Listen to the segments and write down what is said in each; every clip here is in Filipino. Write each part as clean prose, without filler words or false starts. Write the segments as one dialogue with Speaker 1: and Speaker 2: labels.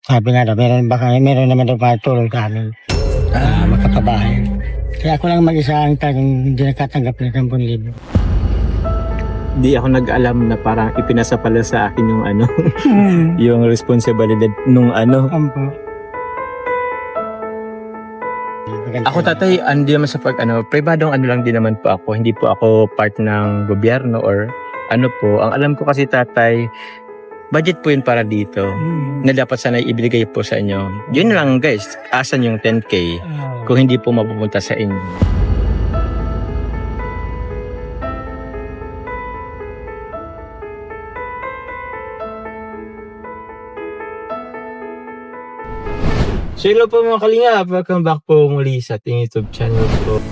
Speaker 1: Sabi nga daw, meron naman daw matulong sa amin. Makapabahay. Kaya ako lang mag-isa ang talagang hindi nakatanggap ng 10,000.
Speaker 2: Di ako nag-alam na parang ipinasa pala sa akin yung ano, yung responsibilidad nung ano.
Speaker 1: Ampo.
Speaker 2: Ako tatay, hindi naman sa pribadong ano lang din naman po ako. Hindi po ako part ng gobyerno or ano po. Ang alam ko kasi tatay, budget po yun para dito. Na dapat sana ibigay po sa inyo. Yun lang guys, asan yung 10K kung hindi po mapupunta sa inyo. So hello po mga kalinga, welcome back po muli sa ating YouTube channel po.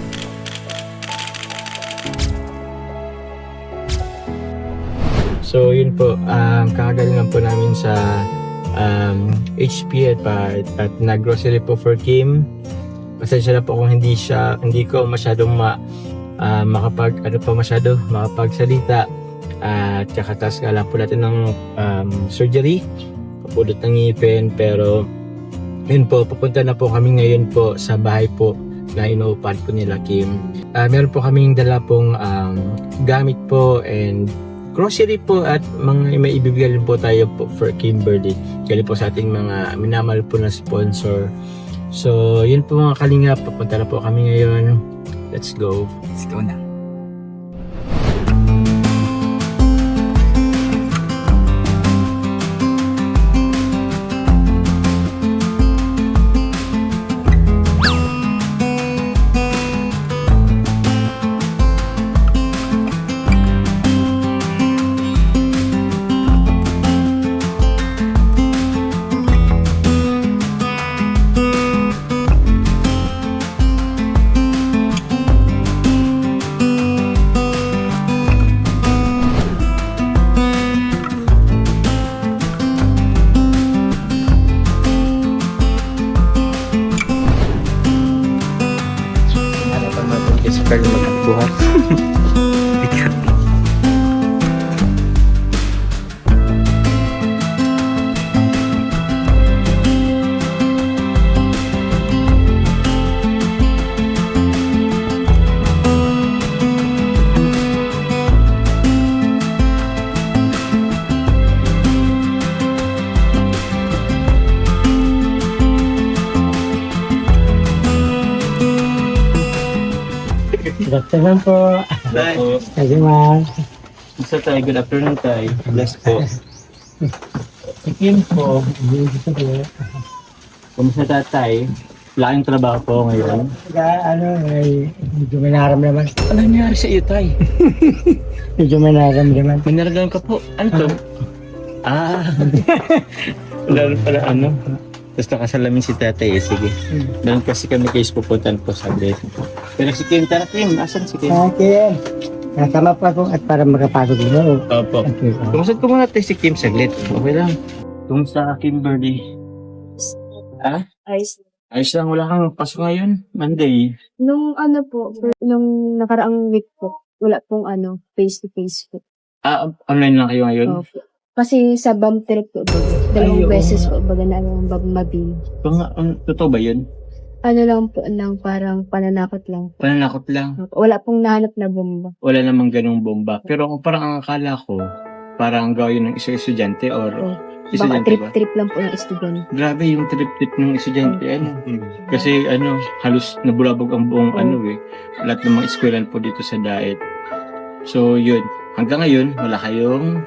Speaker 2: So yun po, kakagaling lang po namin sa HP at nag-grocery po for Kim. Pasensya na po kung hindi ko masyadong makapagsalita. At kakatas nga lang po natin ng surgery, kapulot ng ngipin, pero yun po, pupunta na po kami ngayon po sa bahay po na inuupahan po nila Kim. Meron po kaming dala pong gamit po and grocery po at mga may ibibigay rin po tayo po for Kimberly. Galing po sa ating mga minamahal po na sponsor. So, yun po mga kalingap, pupunta na po kami ngayon. Let's go.
Speaker 3: Let's go na.
Speaker 2: Pwede magbuhat.
Speaker 1: Good afternoon po.
Speaker 2: Tay,
Speaker 1: Thank you, ma'am.
Speaker 2: isa tayo. Good afternoon tayo. Bless po. Si Kim po. Kumusta tatay? Laking trabaho po ngayon.
Speaker 1: Medyo may naramdaman.
Speaker 2: Ano nangyari sa iyo tay?
Speaker 1: Medyo may naramdaman.
Speaker 2: May nararamdaman ka po. Ano to? Wala pala ano. Tapos nakasalamin si tatay sige. Meron kasi kami case pupuntan po sa bed. Pero si Kim, tara Kim, asan si Kim?
Speaker 1: Okay. Nasama po ako at para makapasok mo.
Speaker 2: Opo.
Speaker 1: Okay.
Speaker 2: Kumusad ko muna tayo si Kim saglit. Okay lang. Kumusta ka Kimberly?
Speaker 4: Ayos.
Speaker 2: Ayos lang, wala kang pasok ngayon. Monday.
Speaker 4: Nung nung nakaraang week po, wala pong face to face po.
Speaker 2: Online lang kayo ngayon?
Speaker 4: Opo. Kasi sa BAM trip po, dalawang
Speaker 2: oo.
Speaker 4: beses po, baga na mabing.
Speaker 2: Totoo ba yun?
Speaker 4: Lang po, parang pananakot lang.
Speaker 2: Pananakot lang.
Speaker 4: Opo. Wala pong nahanap na bomba.
Speaker 2: Wala namang ganung bomba. Pero parang ang akala ko, parang gawin ng isang estudyante or
Speaker 4: Baka
Speaker 2: estudyante ba?
Speaker 4: trip lang po ng estudyante.
Speaker 2: Grabe yung trip-trip ng estudyante. Kasi halos nabulabog ang buong lahat ng mga eskwelahan po dito sa Daet. So yun, hanggang ngayon, wala kayong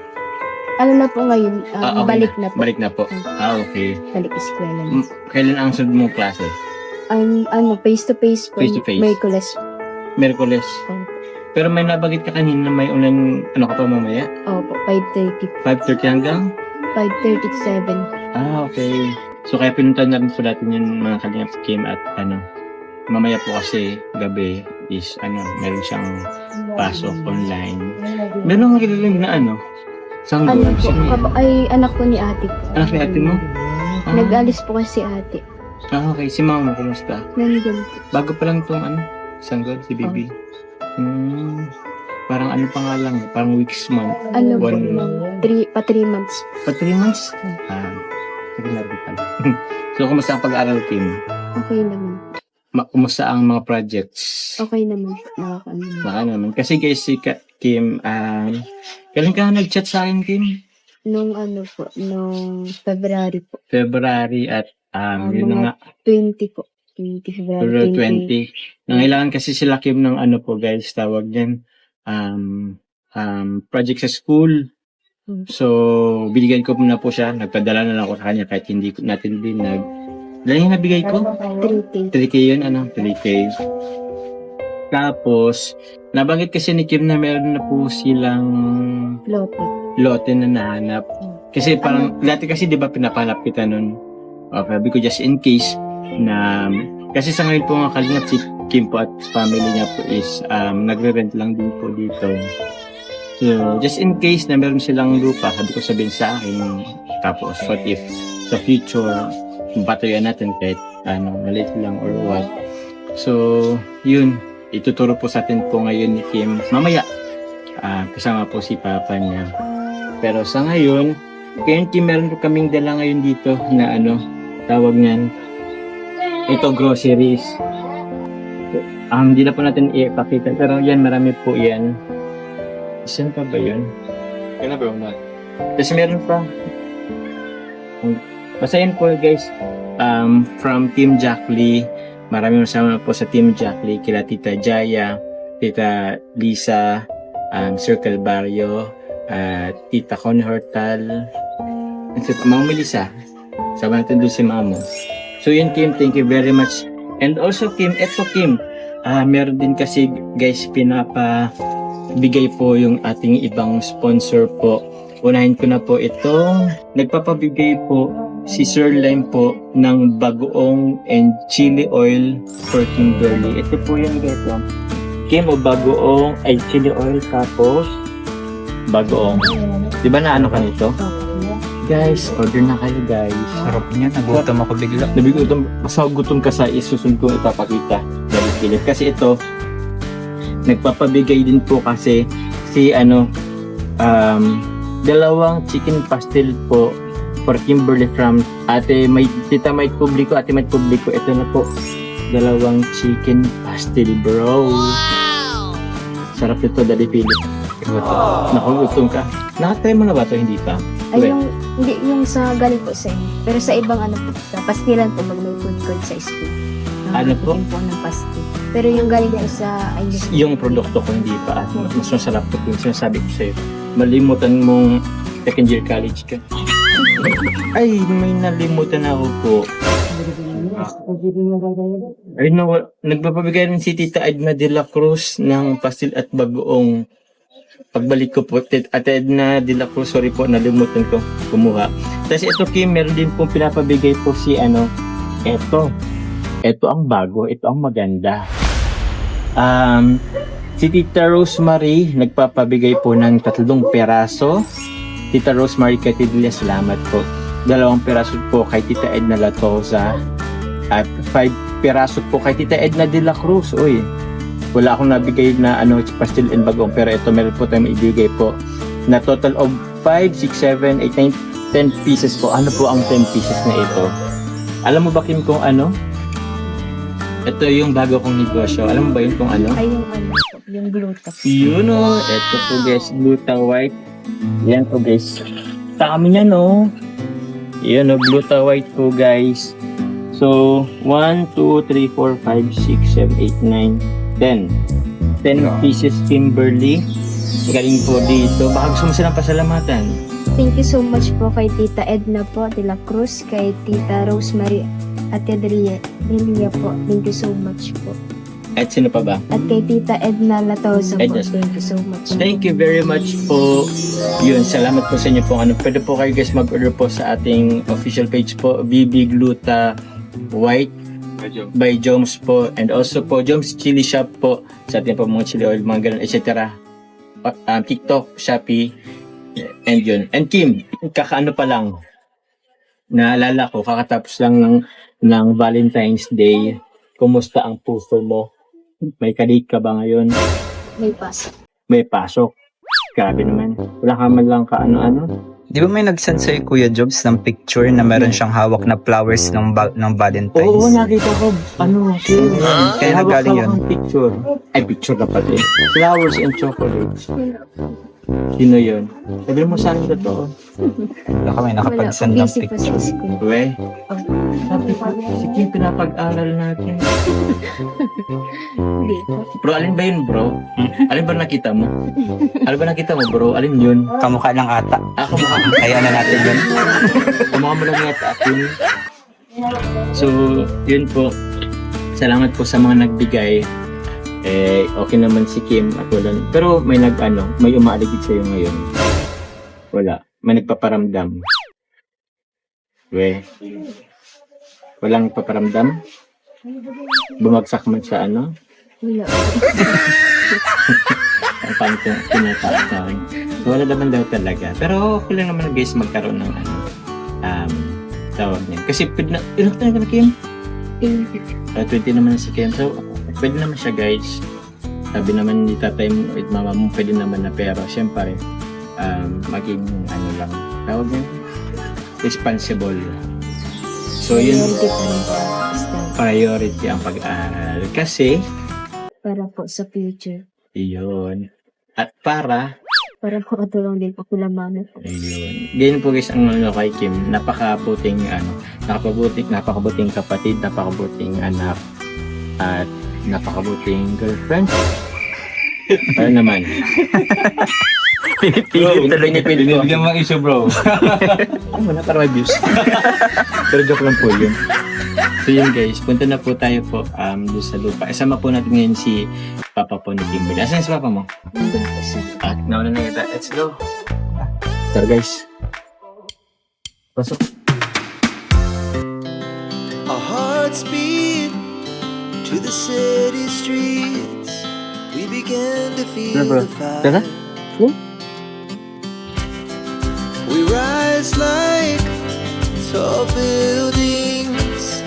Speaker 4: Na po ngayon,
Speaker 2: okay
Speaker 4: balik na po.
Speaker 2: Balik na po. Okay.
Speaker 4: Balik eskwela na.
Speaker 2: Kailan ang sunod mong klase?
Speaker 4: Face to face po.
Speaker 2: Face to face.
Speaker 4: Merkules.
Speaker 2: Merkules.
Speaker 4: Opo.
Speaker 2: Pero may nabagit ka kanina na may unang ka pa mamaya?
Speaker 4: Opo, 5:30.
Speaker 2: 5:30 hanggang?
Speaker 4: 5:30 to 7.
Speaker 2: Okay. So kaya pinuntahan na rin po natin yung mga kalingap Kim at mamaya po kasi gabi is meron siyang pasok online. Meron ang kilalang na sanggol.
Speaker 4: Po, ay anak po ni ate.
Speaker 2: Anak ni ate mo?
Speaker 4: Nag-alis po kasi ate.
Speaker 2: Okay. Si mama mo, kumusta?
Speaker 4: Nandun po.
Speaker 2: Bago pa lang itong sanggol, si Bibi. Parang pangalan niya? Parang weeks month.
Speaker 4: Po,
Speaker 2: One-
Speaker 4: 3 months.
Speaker 2: Pa 3 months? So, kumusta ang pag-aaral, Kim?
Speaker 4: Okay naman.
Speaker 2: Kumusta ang mga projects?
Speaker 4: Okay naman. Nakakaano.
Speaker 2: Baka naman. Kasi guys, si Kim, kailan ka nag-chat sa akin, Kim?
Speaker 4: Nung ano po, nung February po.
Speaker 2: February at yun na nga,
Speaker 4: 20 po. 20 February
Speaker 2: February 20. Nangailangan kasi sila Kim ng ano po guys, tawag niyan, project sa school. So, binigyan ko muna po siya. Nagpadala na lang ako sa kanya kahit hindi natin din dahil yung nabigay ko?
Speaker 4: 3K.
Speaker 2: 3K yun, 3K. Tapos, nabanggit kasi ni Kim na meron na po silang lote na nahanap. Kasi parang, dati kasi di ba pinapanap kita nun? Sabi ko just in case na, kasi sa ngayon po mga kalingap, si Kim po at family niya po is nagre-rent lang din po dito. So, just in case na meron silang lupa, sabi ko sabihin sa akin, tapos what if sa future, batuyan natin kahit maliit lang or what. So, yun, ituturo po sa atin po ngayon ni Kim mamaya. Kasama po si Papa niya. Pero sa ngayon, kaya Kim, meron po kaming dala ngayon dito na tawag niyan, ito groceries. Hindi na po natin ipakita, pero yan, marami po yan. Saan pa ba yun? Yan na ba yun? Tapos meron pa. Basta yan po guys, from Team Jack Lee. Maraming masama po sa Team Jack Lee, kila Tita Jaya, Tita Lisa, Circle Barrio, Tita Conhortal, Ma'am Melissa. Sama natin doon si Mamo. So yun Kim, thank you very much. And also Kim, eto Kim, meron din kasi guys pinapabigay po yung ating ibang sponsor po. Unahin ko na po itong nagpapabigay po si Sir Lime po ng bagoong and chili oil for Kimberly. Ito po yung guys. Kim o bagoong ay chili oil tapos bagoong. Diba na ka nito? Guys, order na kayo guys.
Speaker 3: Sarap niya, nagutom ako bigla.
Speaker 2: Nabigutom, basta gutom ka sa isusun ko ipapakita. Kasi ito, nagpapabigay din po kasi si dalawang chicken pastel po for Kimberly from Tita Might Publico. Ate Might Publico, ito na po. Dalawang chicken pastel, bro. Wow! Sarap ito, Daddy Philip. Nakugutom ka. Nakatry mo na ba ito? Hindi pa?
Speaker 4: Ay, hindi yung sa galing po sa inyo. Pero sa ibang sa pastilan po, mag-no food court sa school.
Speaker 2: Ano po?
Speaker 4: Po ng pastil. Pero yung galing po sa
Speaker 2: yung produkto ko hindi pa. Mas masarap po yung sinasabi ko sa'yo. Malimutan mong second year college ka. Ay, may nalimutan ako po. Ay, nagpapabigay rin si Tita Edna de la Cruz ng pastil at bagoong. Pagbalik ko po, Ate Edna de la Cruz, sorry po, nalimutan ko kumuha. Tapos ito Kim, meron din pong pinapabigay po si ito ang bago, ito ang maganda. Si Tita Rosemary, nagpapabigay po ng 3 peraso. Tita Rosemary Catidilla, salamat po. 2 peraso po kay Tita Edna Latosa. At 5 peraso po kay Tita Edna de la Cruz. Uy, wala akong nabigay na pastil and bagong, pero ito meron po tayong ibigay po na total of 5, 6, 7, 8, 9, 10 pieces po. Ano po ang 10 pieces na ito? Alam mo ba Kim kung ano? Ito yung bago kong negosyo. Alam mo ba yun kung ano?
Speaker 4: Ay, yung gluta.
Speaker 2: Yun o. Ito po guys, gluta white. Yan po guys. Dami niya no. Yun o, gluta white po guys. So, 1, 2, 3, 4, 5, 6, 7, 8, 9, 10 pieces Kimberly. Galing po dito. Baka gusto mo silang pasalamatan.
Speaker 4: Thank you so much po kay Tita Edna po de la Cruz, kay Tita Rosemary at Delia po. Thank you so much po.
Speaker 2: At sino pa ba?
Speaker 4: At kay Tita Edna Latosa po.
Speaker 2: Edna.
Speaker 4: Thank you so much.
Speaker 2: Thank you very much po. Yun, salamat po sa inyo po. Pwede po kayo guys mag-order po sa ating official page po, BB Gluta White by Joms po, and also po Joms Chili Shop po sa ating po mga chili oil, mga ganun, etc. TikTok, Shopee, and yun. And Kim, kakaano pa lang, naalala ko, kakatapos lang ng Valentine's Day. Kumusta ang puso mo? May kadate ka ba ngayon?
Speaker 4: May pasok.
Speaker 2: May pasok. Grabe naman. Wala ka man lang ka ano-ano?
Speaker 3: Di ba may nag-send sa'yo, Kuya Jobs, ng picture na meron siyang hawak na flowers ng Valentine's?
Speaker 2: Oo, nakita ko. Ano?
Speaker 3: Kaya nagaling yun?
Speaker 2: Picture. Ay, picture na pati. Flowers and chocolates. Sino yun? Sabi mo saan ito to?
Speaker 3: Wala kami
Speaker 4: Wala,
Speaker 3: nakapag-send ng
Speaker 4: busy po sa
Speaker 3: picture.
Speaker 4: school.
Speaker 2: We? Sabi ko, si Kim pinapag-aral natin.
Speaker 4: Hindi po.
Speaker 2: Bro, alin ba yun, bro? Alin ba nakita mo? Alin ba nakita mo, bro? Alin yun?
Speaker 3: Kamukha lang ata.
Speaker 2: Ako mukha.
Speaker 3: Kaya na natin yun.
Speaker 2: Kumukha mo lang yata atin. So, yun po. Salamat po sa mga nagbigay. Okay naman si Kim at wala. Pero may may umaaligid sa'yo ngayon. Wala. May nagpaparamdam. We. Walang nagpaparamdam? Bumagsak man sa ano?
Speaker 4: Wala.
Speaker 2: Ang pangitong tinataas sa akin. So, wala naman daw talaga. Pero okay lang naman guys magkaroon ng tawag niya. Kasi ilang taon ka na Kim? 20 naman si Kim. So, pwede naman siya guys. Sabi naman ni tatay mo at mama mo pwede naman na, pero syempre maging lang tawag niya, responsible. So yun,
Speaker 4: Priority pa rin po. Basta,
Speaker 2: priority ang pag-aaral kasi
Speaker 4: para po sa future.
Speaker 2: iyon at para
Speaker 4: Para po katulong din po kila mami po.
Speaker 2: ayun. Ganyan po guys ang kay Kim, napakabuting napakabuting kapatid, napakabuting anak at napakabuting girlfriend. Ano naman? Pinipilit talaga. Binibigyan mo ang issue, bro. Ano mo na, para may views. Pero joke lang po yun. So yun guys, punta na po tayo po doon sa lupa. Isama po natin ngayon si Papa po ni Kimberly. Asan si Papa mo?
Speaker 4: Nandun po siya.
Speaker 2: At nauna na kita. Let's go. Tara guys. Pasok.
Speaker 5: Our hearts beat to the city streets. We began to feel
Speaker 2: bro?
Speaker 5: the fire.
Speaker 2: Tara.
Speaker 5: We rise like tall buildings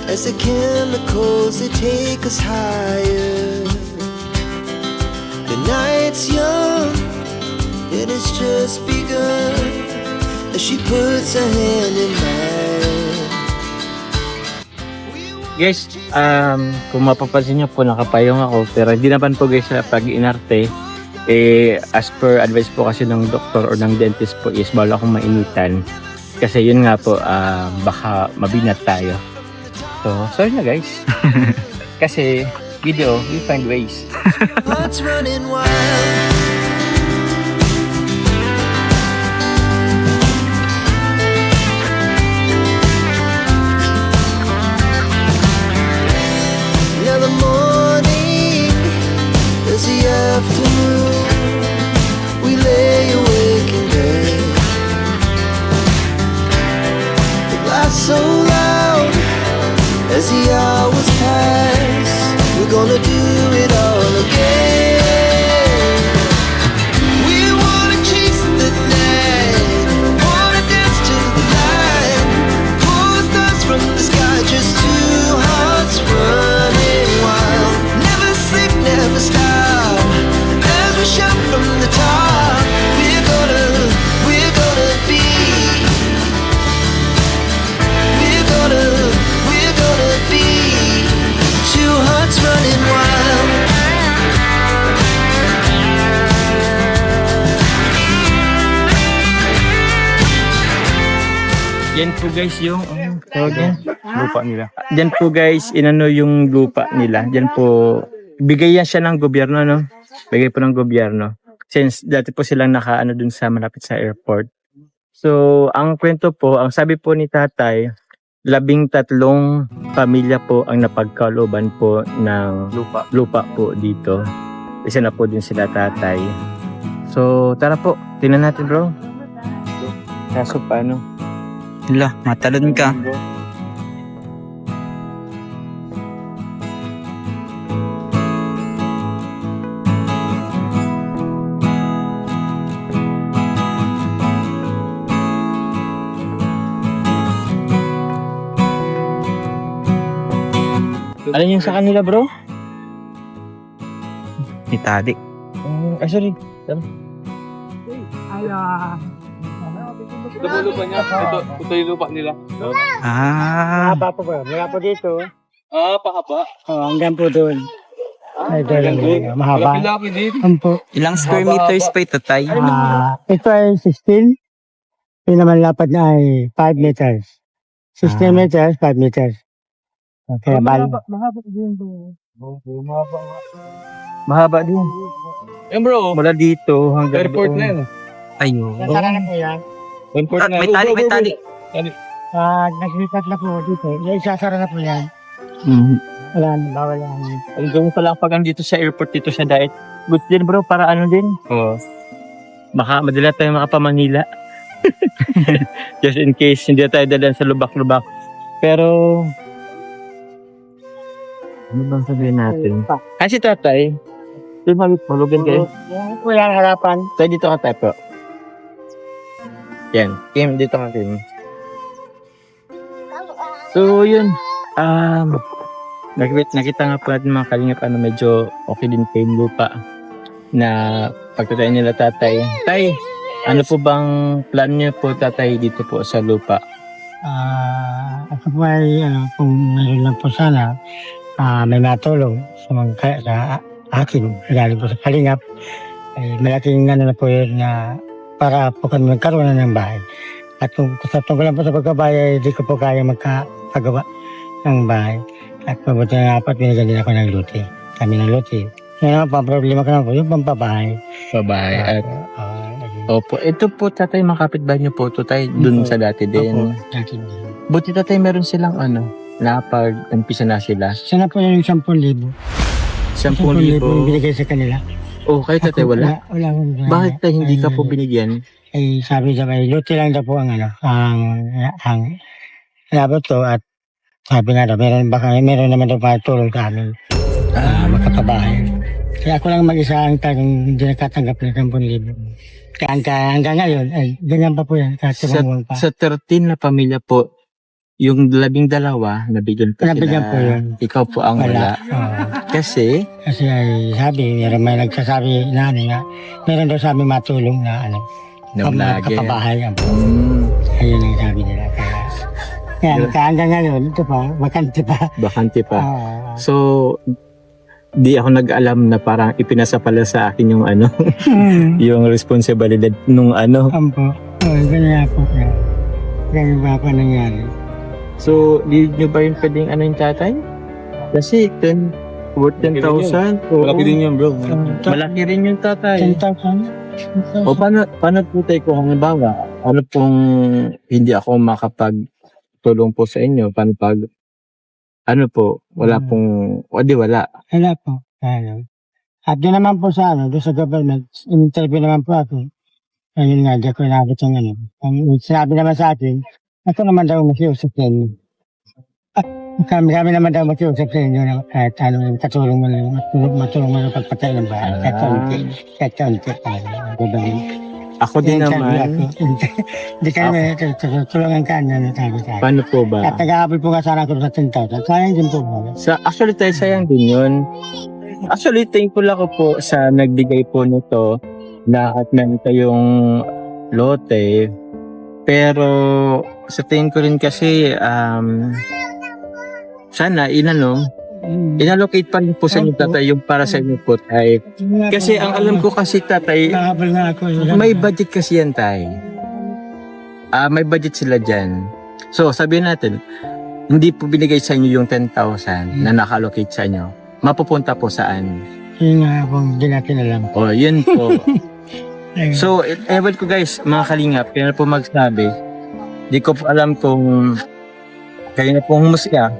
Speaker 5: as the chemicals they take us higher. The night's young, it has just begun as she puts her hand in mine.
Speaker 2: Guys, kung mapapansin nyo po, nakapayong ako. Pero hindi naman po guys sa pag-inarte. As per advice po kasi ng doktor or ng dentist po is bawal akong mainitan. Kasi yun nga po, baka mabinat tayo. So, sorry na guys. Kasi, video, we find ways.
Speaker 5: Hearts running wild. Now the morning is the afternoon. We lay awake in bed. The glass so loud as the hours pass. We're gonna do it all again. We wanna chase the night, wanna dance to the light, pull the stars from the sky, just two hearts running wild. Never sleep, never stop, as we shout from the top. We're gonna be. We're gonna be two hearts running wild.
Speaker 2: Yan po guys yung tawag yan? Lupa nila. Yan po guys, inano yung lupa nila. Yan po, bigay yan siya ng gobyerno, no? Bigay po ng gobyerno. Since dati po silang nakaano dun sa malapit sa airport. So, ang kwento po, ang sabi po ni tatay, 13 pamilya po ang napagkalooban po ng lupa po dito. Isa na po din sila tatay. So, tara po, tingnan natin bro. Kaso paano?
Speaker 3: Hala, matalon ka.
Speaker 2: Ano yung sa kanila bro?
Speaker 3: Itali.
Speaker 2: Sorry.
Speaker 6: Ito lupa niya. Ito yung lupa nila.
Speaker 3: Ah,
Speaker 1: Mahaba po ba? Mula po dito.
Speaker 6: Pahaba.
Speaker 1: Hanggang po doon. Ay, doon. Mahaba.
Speaker 6: Laki-laki din.
Speaker 1: Po.
Speaker 3: ilang square meters pa ito, tay?
Speaker 1: Ito ay 16. Yung naman lapad na ay 5 meters. 16 meters, 5 meters. Kaya bali.
Speaker 6: Mahaba din bro. Mahaba din. Bro.
Speaker 2: Mula dito hanggang
Speaker 6: Airport na yan.
Speaker 3: Ayun.
Speaker 1: Nasara na po yan.
Speaker 6: Airport na.
Speaker 3: May tali, may tali.
Speaker 1: Naglipat na po dito. Yung isasara na po yan.
Speaker 3: Mhm.
Speaker 1: Wala na, bawal yan.
Speaker 2: Hanggang pa lang pag andito sa airport dito sa Daet. Good din bro, para ano din. Oo. Baka madala tayo makapamanila. Just in case hindi tayo dalan sa lubak-lubak. Pero ano bang sabihin natin? Ay si tatay. Yung malugan kayo.
Speaker 1: Yung po yan, harapan.
Speaker 2: Tayo dito ka tayo po. Yan. Kim, dito ka Kim. So yun. Nakita nga po natin mga kalingap medyo okay din po yung lupa na pagtatayin nila tatay. Tay, ano po bang plan niyo po tatay dito po sa lupa?
Speaker 1: Ako po ay, kung mayroon lang po sana, may matulong sa mga sa akin, galing po sa Kalingap, ay malaking na po yun na para po kami magkaroon na ng bahay. At kung sa tungkol lang po sa pagkabahay, hindi ko po kaya magkagawa ng bahay. At mabuti na apat, binigyan din ako ng luti. Kami ng luti. Yan ang problema ko na po, yung pampabahay.
Speaker 2: Babae. At opo, ito po tatay, makapitbahay niyo po ito tayo dun sa dati din.
Speaker 1: Dati din.
Speaker 2: Buti tatay, meron silang napag-umpisa na sila.
Speaker 1: Sana po yung 10,000.
Speaker 2: 10,000.
Speaker 1: yung binigay sa kanila.
Speaker 2: Oh, kayo tatay,
Speaker 1: Ako,
Speaker 2: wala?
Speaker 1: Wala.
Speaker 2: Bakit tayo hindi ka po binigyan?
Speaker 1: Ay sabi niya, may luti lang daw po ang labot ko at sabi nga daw, meron naman daw tulong sa amin makapabahay. Kaya ako lang mag-isa ang tagang hindi nakatanggap ng 10,000. Kaya hanggang ngayon, ay ganyan pa po yan.
Speaker 2: Sa 13 na pamilya po, yung 12 nabigyan pa
Speaker 1: Nabigyan
Speaker 2: sila.
Speaker 1: po yun.
Speaker 2: Ikaw po ang wala. Kasi
Speaker 1: ay sabi, may nagsasabi na meron daw sabi matulong na kapabahay. Ayun ang sabi nila. Kaya hanggang ngayon, ito pa, bakante pa.
Speaker 2: So, di ako nag-alam na parang ipinasa pala sa akin yung yung responsibilidad nung
Speaker 1: Ampo. Ganyan po. Ganyan ba pa nangyari?
Speaker 2: So, di nyo ba yun pwedeng yung tatay? Kasi worth 10,000.
Speaker 6: Malaki din yun bro.
Speaker 2: Malaki rin yung tatay.
Speaker 1: 10,000?
Speaker 2: O paano po tayo kung halimbawa, ano pong hindi ako makapagtulong po sa inyo, paano pag wala pong, wala.
Speaker 1: Wala po. At doon naman po sa doon sa government, in-interview naman po ako. Ayun nga, di ako inabot yung Ang sinabi naman sa akin, ako naman daw makiusap sa inyo. Kami naman daw makiusap sa inyo na kahit katulong mo lang, matulong mo lang pagpatay ng bahay. Kahit kaunti.
Speaker 2: Ako din naman.
Speaker 1: Hindi kami tulungan ka na sabi sa akin.
Speaker 2: Paano po ba?
Speaker 1: At nag-aapil po nga sana ako sa 10,000. Sayang din po ba?
Speaker 2: Actually tayo sayang din yun. Actually thankful ako po sa nagbigay po nito na at meron tayong lote. Pero sa tingin ko rin kasi sana inallocate pa rin po sa inyo tatay yung para sa inyo po tay. Kasi ang alam ko kasi tatay,
Speaker 1: Nakahabol nga ako.
Speaker 2: may budget kasi yan tay. May budget sila dyan. So sabihin natin, hindi po binigay sa inyo yung 10,000 na naka-allocate sa inyo. Mapupunta po saan?
Speaker 1: Yun nga po, hindi natin alam.
Speaker 2: O, yun po. So, ewan ko guys, mga kalingap, kaya na po magsabi, di ko po alam kung kayo na pong humusga.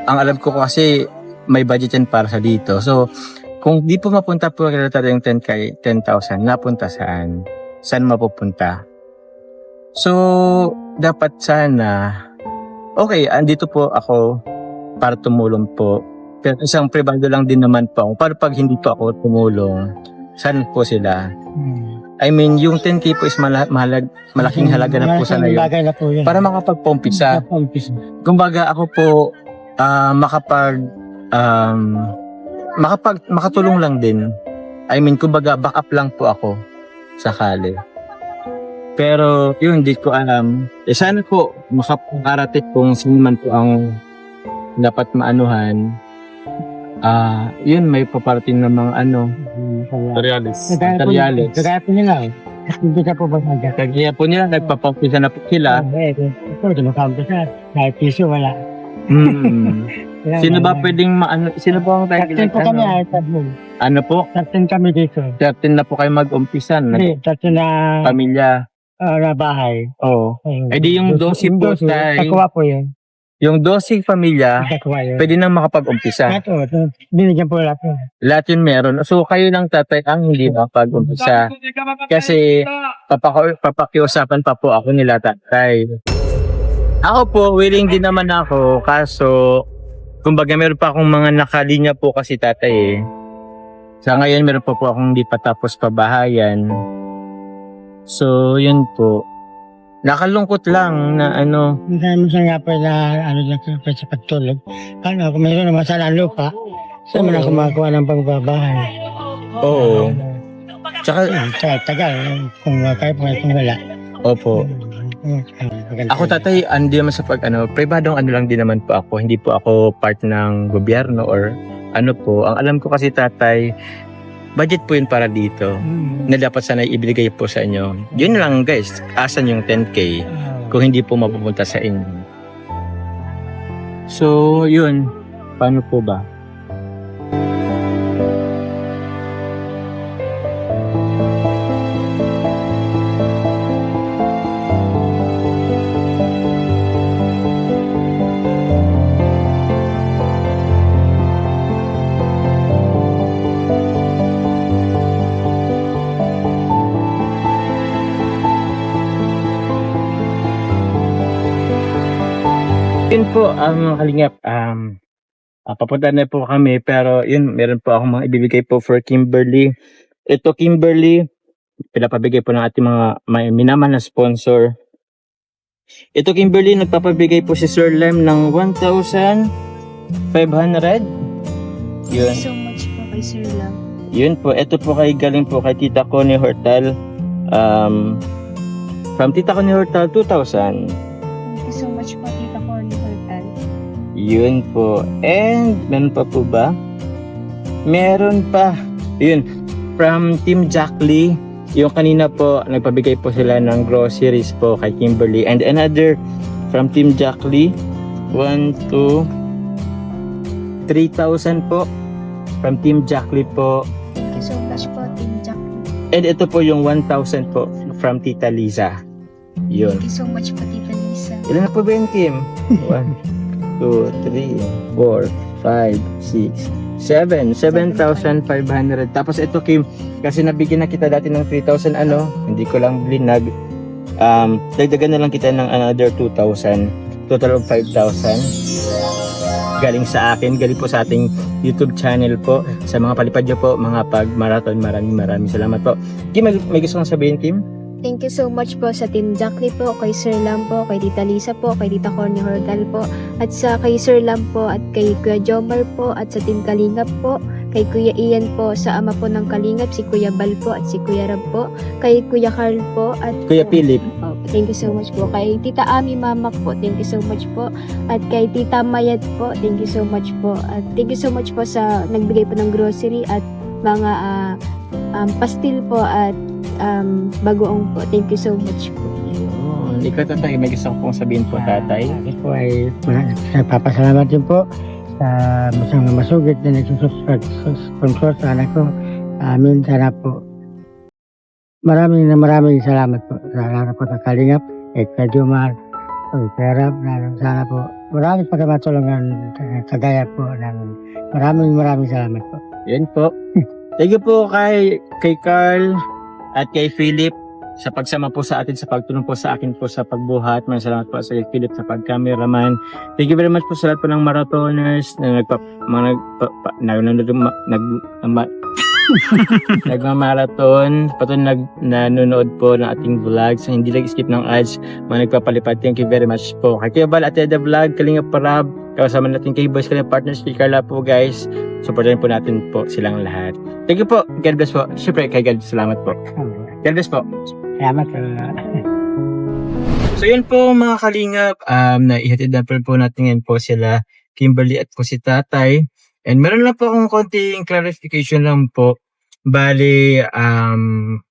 Speaker 2: Ang alam ko kasi may budget yan para sa dito. So, kung di po mapunta po kaya yung 10,000, napunta saan? Saan mapupunta? So, dapat sana, okay, andito po ako para tumulong po. Pero isang privado lang din naman po ako. Para pag hindi po ako tumulong, saan po sila? I mean, yung 10K po is malaking halaga na po sana yun.
Speaker 1: Bagay na po yun.
Speaker 2: Para makapagpumpisa. Kumbaga ako po makatulong lang din. I mean, kumbaga backup lang po ako sakali. Pero yun, hindi ko alam. Sana po makaparating kung sino man po ang dapat maanuhan. Yun, may paparating ng mga
Speaker 6: Materialis.
Speaker 2: materials.
Speaker 1: Kagaya po nila eh. Hindi ka po ba magkakagaya?
Speaker 2: Kagaya po nila, nagpapampisa na po sila.
Speaker 1: Ito, dumakampi sa. Kahit piso, wala.
Speaker 2: Sino ba pwedeng sino po ang tayo
Speaker 1: Certain po kami ay tatlo.
Speaker 2: Ano po?
Speaker 1: Certain kami dito.
Speaker 2: Certain na po kayo mag-umpisa na
Speaker 1: Hindi, certain na
Speaker 2: pamilya.
Speaker 1: na bahay.
Speaker 2: Oo. Eh di yung 12 po tayo.
Speaker 1: Kakuha po yun.
Speaker 2: Yung 12 pamilya,
Speaker 1: Kakuha yun.
Speaker 2: pwede nang makapag-umpisa.
Speaker 1: Ito, binigyan po lahat yun.
Speaker 2: Lahat yun meron. So kayo ng tatay ang hindi makapag-umpisa. Kasi papakiusapan pa po ako nila tatay. Ako po, willing din naman ako. Kaso, kumbaga meron pa akong mga nakalinya po kasi tatay eh. Sa ngayon meron pa po akong hindi pa tapos pabahayan. So, yun po. Nakalungkot lang na
Speaker 1: Minsan nga po na lang sa pagtulog. Kung mayroon naman sana ang lupa, saan mo na kumakuha ng pagbabahay?
Speaker 2: oo. Tsaka,
Speaker 1: Tagal, kung kaya po kung wala.
Speaker 2: opo. Ako tatay, hindi naman sa pribadong lang din naman po ako. Hindi po ako part ng gobyerno or po. Ang alam ko kasi tatay, budget po yun para dito. Na dapat sana ibigay po sa inyo. Yun lang guys, asan yung 10K kung hindi po mapupunta sa inyo. So, yun. Paano po ba? Yun po, kalingap, papunta na po kami, pero yun, meron po akong mga ibibigay po for Kimberly. Ito, Kimberly, pinapabigay po ng ating mga may minamahal na sponsor. Ito, Kimberly, nagpapabigay po si Sir Lem ng 1,500.
Speaker 4: Thank you
Speaker 2: Yun.
Speaker 4: so much po kay Sir Lam.
Speaker 2: Yun po, ito po galing po kay Tita Connie Hortal. From Tita Connie Hortal, 2,000.
Speaker 4: Thank you so much po, Tita Corny Hortal.
Speaker 2: Yun po. And, meron pa po ba? Meron pa. Yun. From Team Jackley. Yung kanina po, nagpabigay po sila ng groceries po kay Kimberly. And another from Team Jackley. 1, 2, 3,000 po. From Team Jackley po.
Speaker 4: Thank you so much po, Team Jack.
Speaker 2: And ito po yung 1,000 po from Tita Liza. Yun.
Speaker 4: Thank you so much po, Tita Lisa.
Speaker 2: Ilan na po ba yung team? 1, 2, 3, 4, 5, 6, 7. 7,500. Tapos ito, Kim, kasi nabigyan na kita dati ng 3,000 hindi ko lang blinag. Dagdagan na lang kita ng another 2,000. Total of 5,000. Galing sa akin, galing po sa ating YouTube channel po. Sa mga palipad nyo po, mga pag-marathon, maraming salamat po. Kim, may gusto kong sabihin, Kim?
Speaker 4: Thank you so much po sa Team Jackley po, kay Sir Lam po, kay Tita Lisa po, kay Tita Corny Hortal po, at sa kay Sir Lam po, at kay Kuya Jomar po, at sa Team Kalingap po, kay Kuya Ian po, sa ama po ng Kalingap, si Kuya Bal po, at si Kuya Rab po, kay Kuya Carl po, at
Speaker 2: Kuya Philip.
Speaker 4: Oh, thank you so much po. Kay Tita Ami Mamak po, thank you so much po. At kay Tita Mayat po, thank you so much po. At thank you so much po sa nagbigay po ng grocery at mga pastil po at bagoong po. Thank you so much po.
Speaker 2: Ikaw tatay, may gusto kong sabihin po tatay.
Speaker 1: Ako po ay papasalamat din po sa masugid na nagsusponsor sa anak ko. Amin, sana po. Maraming salamat po sa anak po ng Kalingap, kay Jomar, kay Rab, sana po. Maraming pagkamatulungan kagaya po ng maraming salamat po.
Speaker 2: Yan po. Thank you po kay Carl at kay Philip sa pagsama po sa atin, sa pagtulong po sa akin po sa pagbuhat. Maraming salamat po sa kay Philip sa pag-cameraman. Thank you very much po sa lahat po ng marathoners na nagmamarathon, nanonood po ng ating vlogs, hindi nag-skip ng ads, mga nagpapalipad. Thank you very much po. Kay Kuya Bal at Eda Vlog, Kalingap Parab, kasama natin kay Boys, Kalingap Partners, kay Carla po guys. Supportan po natin po silang lahat. Thank you po. God bless po. Siyempre kay God, salamat po. God bless po.
Speaker 1: Salamat po.
Speaker 2: So yun po mga kalingap, naihatid na po natin ngayon po sila Kimberly at po si tatay. And meron lang po akong konting clarification lang po. Bali, ang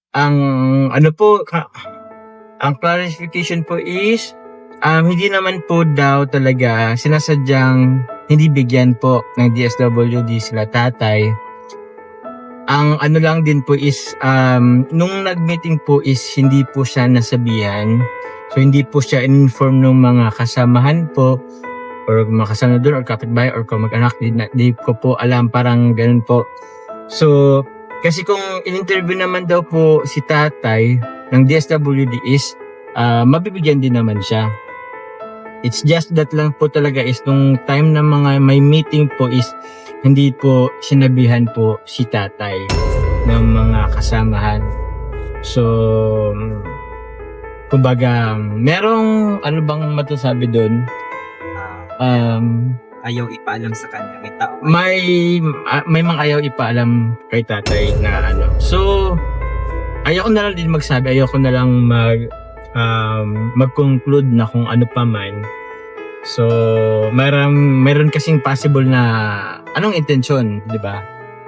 Speaker 2: clarification po is, hindi naman po daw talaga sinasadyang hindi bigyan po ng DSWD sila tatay. Ang ano lang din po is, nung nag-meeting po is hindi po siya nasabihan. So hindi po siya inform ng mga kasamahan po or mga kasama doon or kapitbahay or kamag-anak. Di ko po alam, parang ganun po. So, kasi kung in-interview naman daw po si tatay ng DSWD is, mabibigyan din naman siya. It's just that lang po talaga is nung time na mga may meeting po is hindi po sinabihan po si tatay ng mga kasamahan. So, kumbaga, merong ano bang matasabi doon?
Speaker 3: Ayaw ipaalam sa kanya. May tao.
Speaker 2: May mga ayaw ipaalam kay tatay na ano. So, ayaw ko na lang din magsabi. Ayaw ko na lang mag-conclude na kung ano pa man. So, meron kasing possible na anong intention, di ba?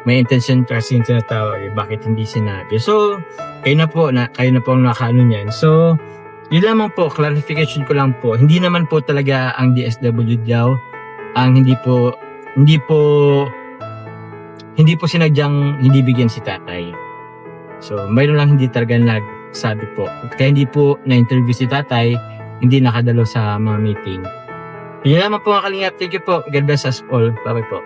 Speaker 2: May intention kasi yung tinatawag, bakit hindi sinabi. So, kayo na po ang nakaano niyan. So, yun lamang po, clarification ko lang po. Hindi naman po talaga ang DSWD daw ang hindi po sinadyang hindi bigyan si tatay. So, mayroon lang hindi talaga nagsabi po. Kaya hindi po na-interview si tatay, hindi nakadalo sa mga meeting. Yun lamang po mga kalingap. Thank you po. God bless us all. Bye-bye po.